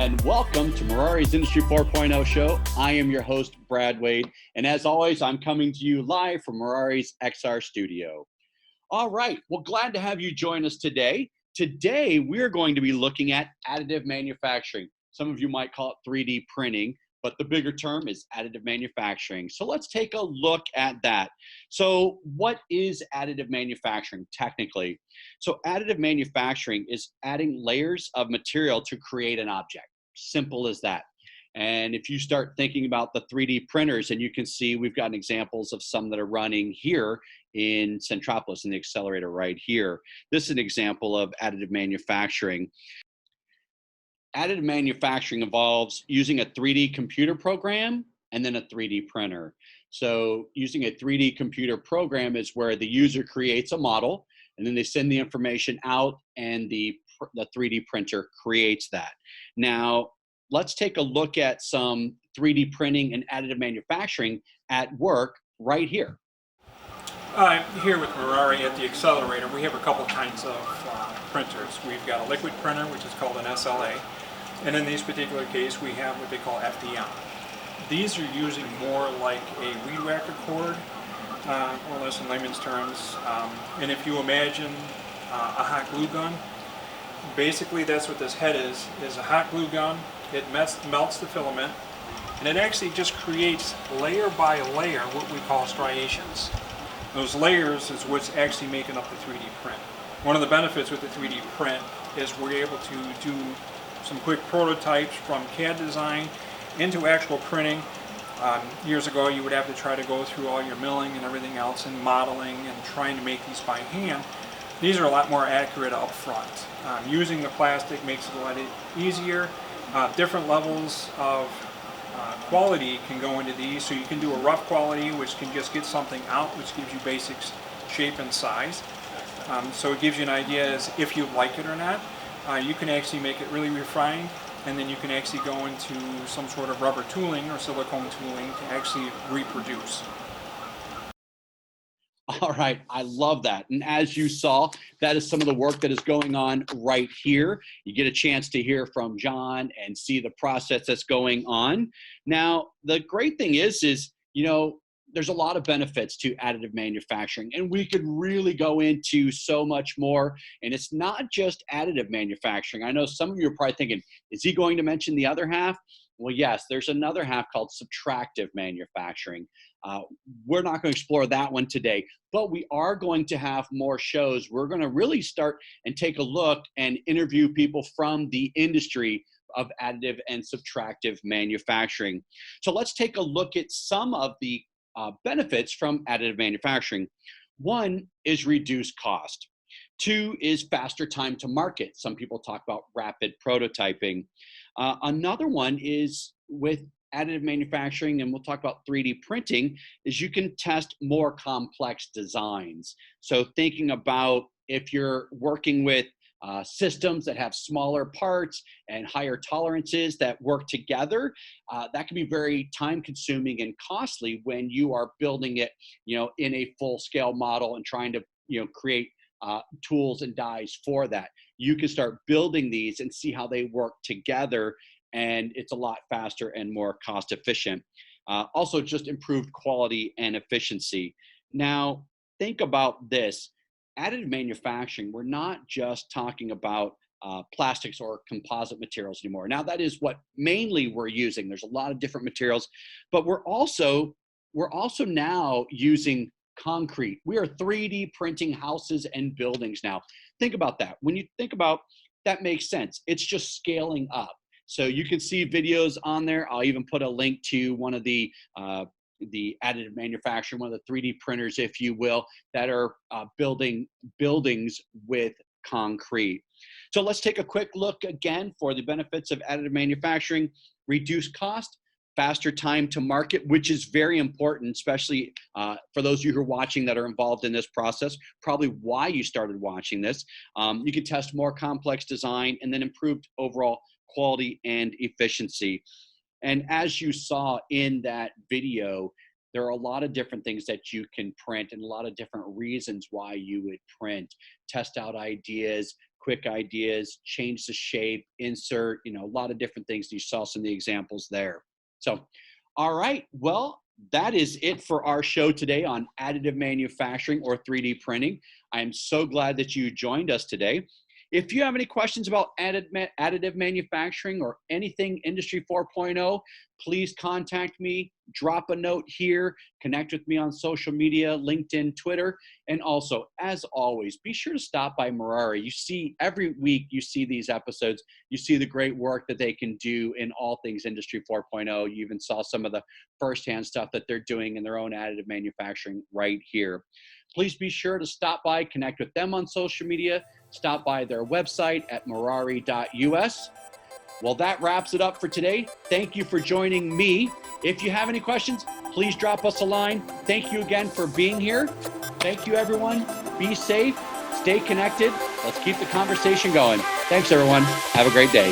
and welcome to Merari's Industry 4.0 show. I am your host, Brad Waid, and as always, I'm coming to you live from Merari's XR studio. All right, well, glad to have you join us today. Today, we're going to be looking at additive manufacturing. Some of you might call it 3D printing, but the bigger term is additive manufacturing. So let's take a look at that. So what is additive manufacturing technically? So additive manufacturing is adding layers of material to create an object. Simple as that. And if you start thinking about the 3D printers, and you can see we've got examples of some that are running here in Centropolis in the accelerator right here. This is an example of additive manufacturing. Additive manufacturing involves using a 3D computer program and then a 3D printer. So using a 3D computer program is where the user creates a model and then they send the information out and the 3D printer creates that. Now, let's take a look at some 3D printing and additive manufacturing at work right here. Here with Merari at the accelerator, we have a couple kinds of printers. We've got a liquid printer, which is called an SLA, and in this particular case, we have what they call FDM. These are using more like a weed whacker cord, more or less in layman's terms. And if you imagine a hot glue gun, basically that's what this head is a hot glue gun. It melts the filament, and it actually just creates layer by layer what we call striations. Those layers is what's actually making up the 3D print. One of the benefits with the 3D print is we're able to do some quick prototypes from CAD design into actual printing. Years ago, you would have to try to go through all your milling and everything else and modeling and trying to make these by hand. These are a lot more accurate up front. Using the plastic makes it a lot easier. Different levels of quality can go into these, so you can do a rough quality, which can just get something out, which gives you basic shape and size. So it gives you an idea as if you like it or not. You can actually make it really refined, and then you can actually go into some sort of rubber tooling or silicone tooling to actually reproduce. All right, I love that. And as you saw, that is some of the work that is going on right here. You get a chance to hear from John and see the process that's going on. Now, the great thing is, you know, there's a lot of benefits to additive manufacturing, and we could really go into so much more. And it's not just additive manufacturing. I know some of you are probably thinking, is he going to mention the other half? Well, yes, there's another half called subtractive manufacturing. We're not going to explore that one today, but we are going to have more shows. We're going to really start and take a look and interview people from the industry of additive and subtractive manufacturing. So let's take a look at some of the benefits from additive manufacturing. One is reduced cost. Two is faster time to market. Some people talk about rapid prototyping. Another one is with additive manufacturing, and we'll talk about 3D printing, is you can test more complex designs. So thinking about if you're working with systems that have smaller parts and higher tolerances that work together, that can be very time consuming and costly when you are building it, you know, in a full scale model and trying to, you know, create tools and dies for that. You can start building these and see how they work together, and it's a lot faster and more cost efficient. Also just improved quality and efficiency. Now, think about this. Additive manufacturing, we're not just talking about plastics or composite materials anymore. Now, that is what mainly we're using. There's a lot of different materials, but we're also now using concrete. We are 3D printing houses and buildings now. Think about that. When you think about that, makes sense. It's just scaling up. So you can see videos on there. I'll even put a link to one of the additive manufacturing, one of the 3D printers, if you will, that are building buildings with concrete. So let's take a quick look again for the benefits of additive manufacturing. Reduced cost, faster time to market, which is very important, especially for those of you who are watching that are involved in this process, probably why you started watching this. You can test more complex design, and then improved overall quality and efficiency. And as you saw in that video, there are a lot of different things that you can print and a lot of different reasons why you would print, test out ideas, quick ideas, change the shape, insert, a lot of different things. You saw some of the examples there. So, all right, well, that is it for our show today on additive manufacturing or 3D printing. I am so glad that you joined us today. If you have any questions about additive manufacturing or anything Industry 4.0, please contact me, drop a note here, connect with me on social media, LinkedIn, Twitter, and also, as always, be sure to stop by Merari. You see, every week you see these episodes, you see the great work that they can do in all things Industry 4.0. You even saw some of the firsthand stuff that they're doing in their own additive manufacturing right here. Please be sure to stop by, connect with them on social media, stop by their website at merari.us. Well, that wraps it up for today. Thank you for joining me. If you have any questions, please drop us a line. Thank you again for being here. Thank you, everyone. Be safe, stay connected. Let's keep the conversation going. Thanks, everyone. Have a great day.